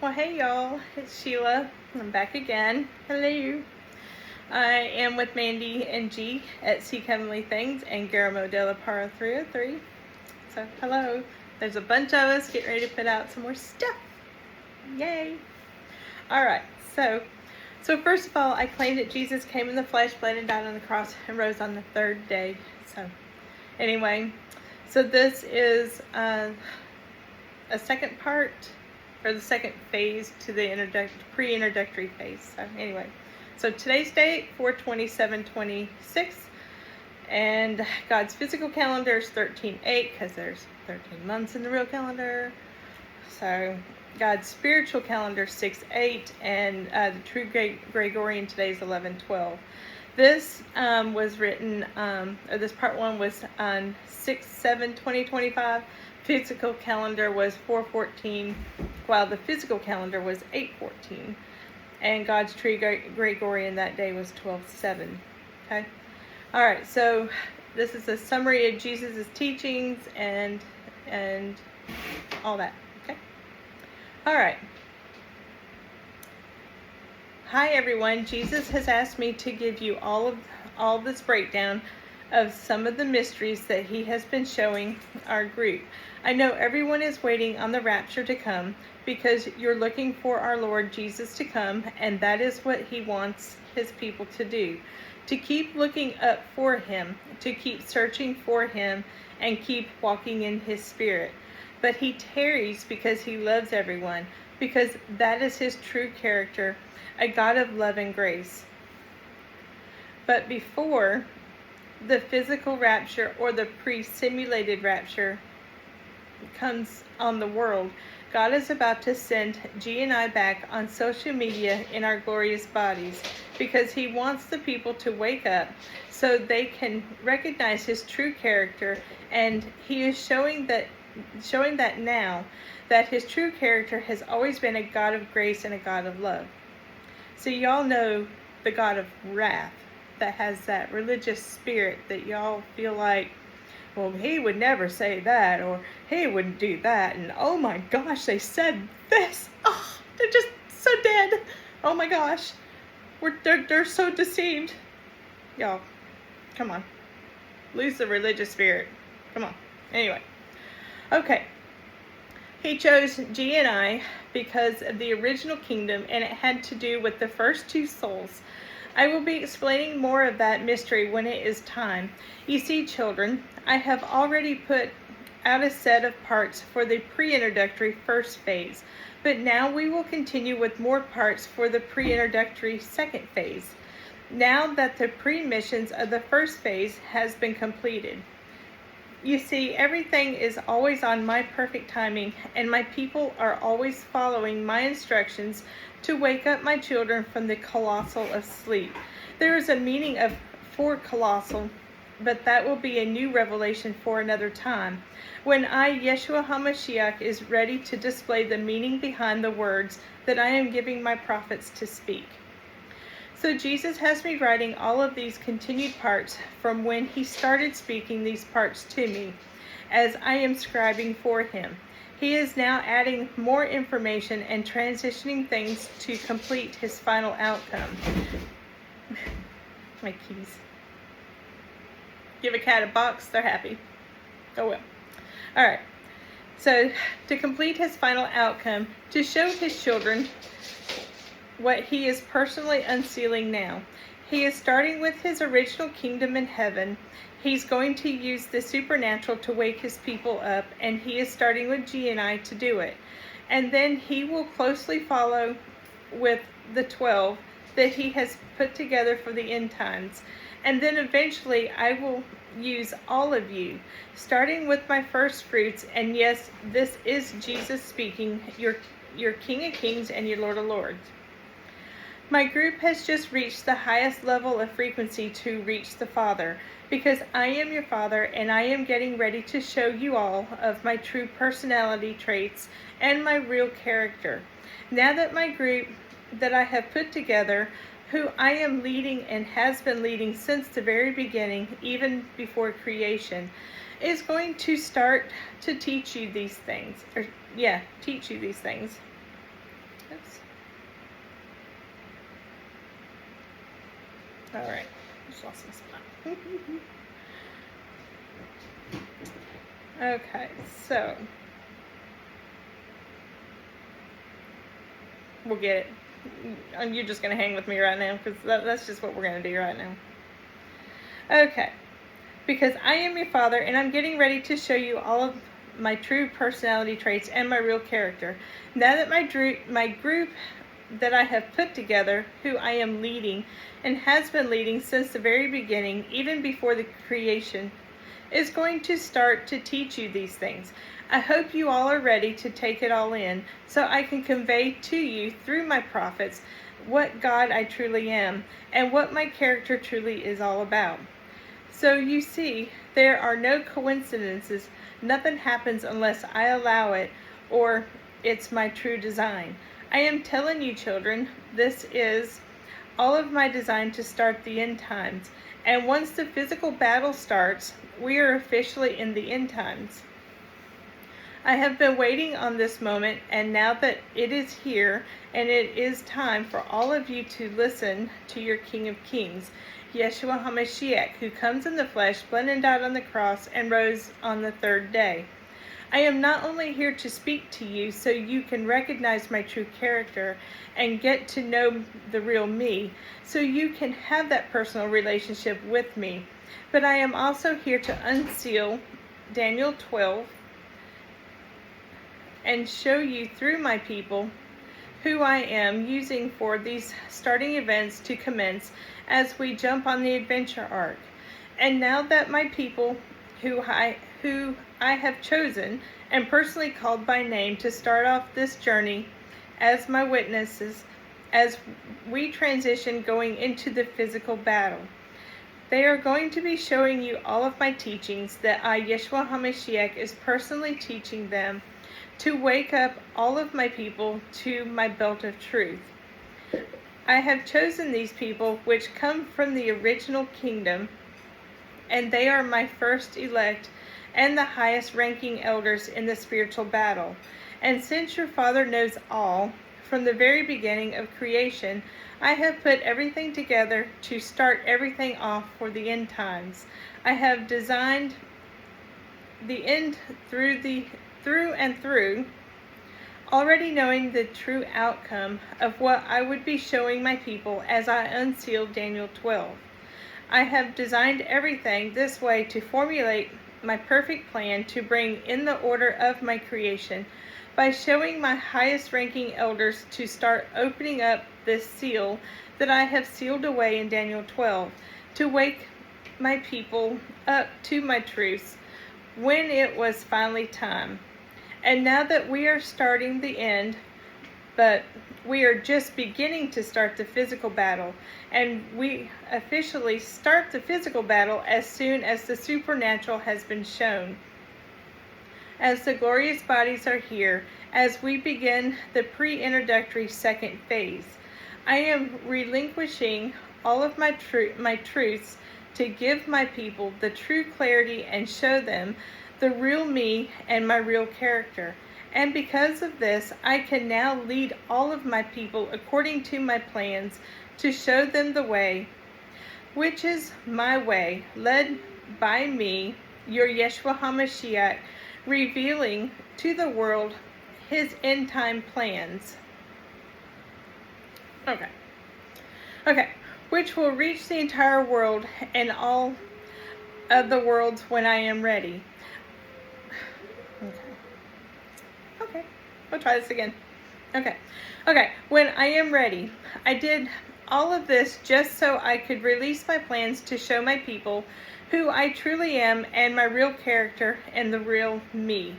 Well, hey y'all, it's Sheila. I'm back again. Hello. I am with Mandy and G at Seek Heavenly Things and Guillermo de la Parra 303. So, hello. There's a bunch of us getting ready to put out some more stuff. Yay. Alright, so first of all, I claim that Jesus came in the flesh, bled and died on the cross, and rose on the third day. So, anyway, so this is a second part, or the second phase to the pre-introductory phase. So anyway, so today's date, 4/27/26, and God's physical calendar is 13/8 because there's 13 months in the real calendar. So God's spiritual calendar 6/8, and the true Gregorian today is 11/12. This was written, or this part one was on 6/7/2025. Physical calendar was 4/14, while the physical calendar was 8/14, and God's true Gregorian that day was 12/7. Okay, all right. So this is a summary of Jesus' teachings and all that. Okay, all right. Hi everyone. Jesus has asked me to give you all this breakdown of some of the mysteries that he has been showing our group. I know everyone is waiting on the rapture to come because you're looking for our Lord Jesus to come, and that is what he wants his people to do. To keep looking up for him, to keep searching for him, and keep walking in his spirit. But he tarries because he loves everyone, because that is his true character, a God of love and grace. But before the physical rapture or the pre-simulated rapture comes on the world, God is about to send G and I back on social media in our glorious bodies, because he wants the people to wake up so they can recognize his true character, and he is showing that now that his true character has always been a God of grace and a God of love. So y'all know the God of wrath that has that religious spirit that y'all feel like, well, he would never say that, or he wouldn't do that, and oh my gosh, they said this. Oh, they're just so dead. Oh my gosh, they're so deceived. Y'all, come on, lose the religious spirit. Come on. Anyway, okay. He chose G and I because of the original kingdom, and it had to do with the first two souls. I will be explaining more of that mystery when it is time. You see, children, I have already put out a set of parts for the pre-introductory first phase, but now we will continue with more parts for the pre-introductory second phase, now that the pre-missions of the first phase has been completed. You see, everything is always on my perfect timing, and my people are always following my instructions to wake up my children from the colossal of sleep. There is a meaning for colossal, but that will be a new revelation for another time, when I, Yeshua HaMashiach, is ready to display the meaning behind the words that I am giving my prophets to speak. So Jesus has me writing all of these continued parts from when he started speaking these parts to me, as I am scribing for him. He is now adding more information and transitioning things to complete his final outcome. My keys. Give a cat a box, they're happy. Oh well. Alright. So, to complete his final outcome, to show his children what he is personally unsealing now. He is starting with his original kingdom in heaven. He's going to use the supernatural to wake his people up, and he is starting with G and I to do it. And then he will closely follow with the 12 that he has put together for the end times. And then eventually I will use all of you, starting with my first fruits. And yes, this is Jesus speaking, your King of Kings and your Lord of Lords. My group has just reached the highest level of frequency to reach the Father, because I am your Father, and I am getting ready to show you all of my true personality traits and my real character. Now that my group that I have put together, who I am leading and has been leading since the very beginning, even before creation, is going to start to teach you these things. Teach you these things. Oops. All right. Just lost my spot. Okay, so we'll get it. You're just going to hang with me right now because that's just what we're going to do right now. Okay, because I am your father and I'm getting ready to show you all of my true personality traits and my real character. Now that my group that I have put together, who I am leading and has been leading since the very beginning, even before the creation, is going to start to teach you these things. I hope you all are ready to take it all in so I can convey to you through my prophets what God I truly am and what my character truly is all about. So you see, there are no coincidences. Nothing happens unless I allow it or it's my true design. I am telling you, children, this is all of my design to start the end times. And once the physical battle starts, we are officially in the end times. I have been waiting on this moment, and now that it is here, and it is time for all of you to listen to your King of Kings, Yeshua HaMashiach, who comes in the flesh, bled and died on the cross, and rose on the third day. I am not only here to speak to you so you can recognize my true character and get to know the real me, so you can have that personal relationship with me, but I am also here to unseal Daniel 12 and show you through my people who I am using for these starting events to commence as we jump on the adventure arc. And now that my people who I have chosen and personally called by name to start off this journey as my witnesses as we transition going into the physical battle. They are going to be showing you all of my teachings that I, Yeshua HaMashiach, is personally teaching them to wake up all of my people to my belt of truth. I have chosen these people which come from the original kingdom, and they are my first elect and the highest ranking elders in the spiritual battle. And since your Father knows all, from the very beginning of creation, I have put everything together to start everything off for the end times. I have designed the end through and through, already knowing the true outcome of what I would be showing my people as I unsealed Daniel 12. I have designed everything this way to formulate my perfect plan to bring in the order of my creation by showing my highest ranking elders to start opening up this seal that I have sealed away in Daniel 12 to wake my people up to my truths when it was finally time. And now that we are starting the end, but we are just beginning to start the physical battle, and we officially start the physical battle as soon as the supernatural has been shown. As the glorious bodies are here, as we begin the pre-introductory second phase, I am relinquishing all of my truths to give my people the true clarity and show them the real me and my real character. And because of this, I can now lead all of my people according to my plans to show them the way, which is my way, led by me, your Yeshua HaMashiach, revealing to the world his end time plans. Okay, which will reach the entire world and all of the worlds when I am ready. Okay, we'll try this again. Okay, when I am ready. I did all of this just so I could release my plans to show my people who I truly am and my real character and the real me.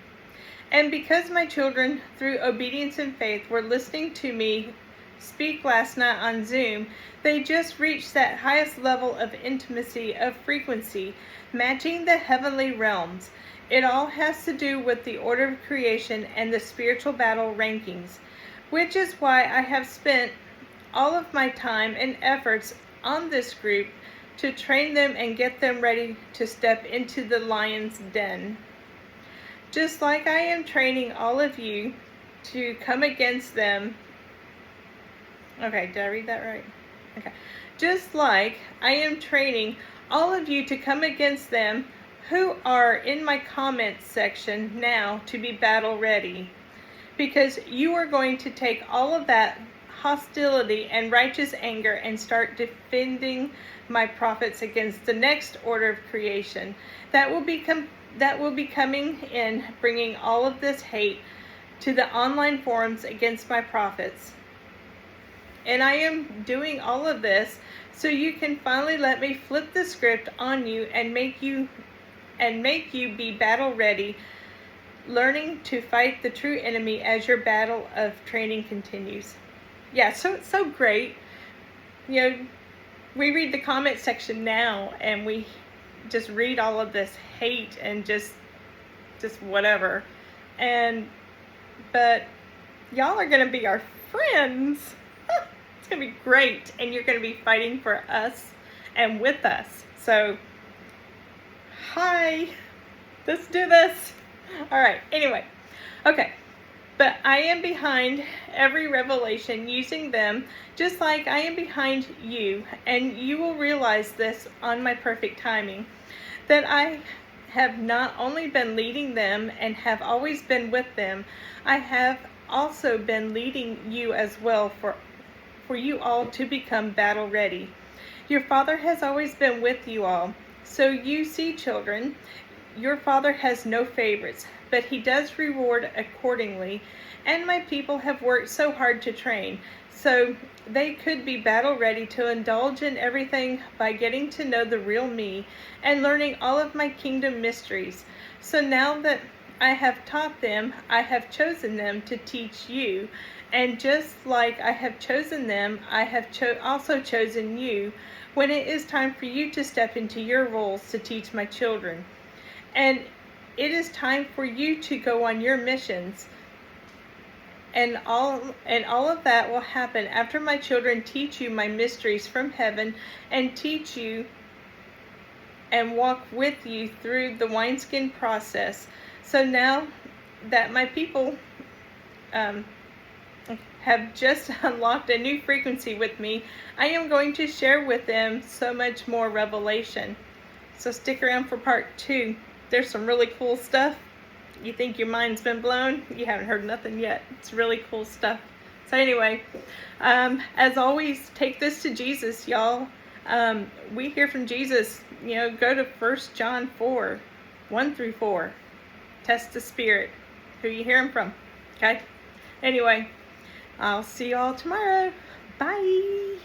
And because my children, through obedience and faith, were listening to me speak last night on Zoom, they just reached that highest level of intimacy, of frequency, matching the heavenly realms. It all has to do with the order of creation and the spiritual battle rankings, which is why I have spent all of my time and efforts on this group to train them and get them ready to step into the lion's den. Just like I am training all of you to come against them Okay, did I read that right? Okay. Just like I am training all of you to come against them who are in my comments section now to be battle ready. Because you are going to take all of that hostility and righteous anger and start defending my prophets against the next order of creation. That will be coming in, bringing all of this hate to the online forums against my prophets. And I am doing all of this so you can finally let me flip the script on you and make you be battle ready, learning to fight the true enemy as your battle of training continues. Yeah, so it's so great. You know, we read the comment section now and we just read all of this hate and just whatever. But y'all are going to be our friends. It's going to be great. And you're going to be fighting for us and with us. So, hi. Let's do this. All right. Anyway. Okay. But I am behind every revelation, using them just like I am behind you. And you will realize this on my perfect timing, that I have not only been leading them and have always been with them, I have also been leading you as well for you all to become battle ready. Your Father has always been with you all. So you see, children, your Father has no favorites, but he does reward accordingly. And my people have worked so hard to train, so they could be battle ready to indulge in everything by getting to know the real me and learning all of my kingdom mysteries. So now that I have taught them, I have chosen them to teach you. And just like I have chosen them, I have also chosen you when it is time for you to step into your roles to teach my children. And it is time for you to go on your missions. And all of that will happen after my children teach you my mysteries from heaven and teach you and walk with you through the wineskin process. So now that my people have just unlocked a new frequency with me, I am going to share with them so much more revelation. So stick around for part 2. There's some really cool stuff. You think your mind's been blown? You haven't heard nothing yet. It's really cool stuff. So anyway, as always, take this to Jesus, y'all. We hear from Jesus. You know, go to 1 John 4, 1 through 4. Test the spirit. Who you hearing from? Okay? Anyway, I'll see y'all tomorrow. Bye.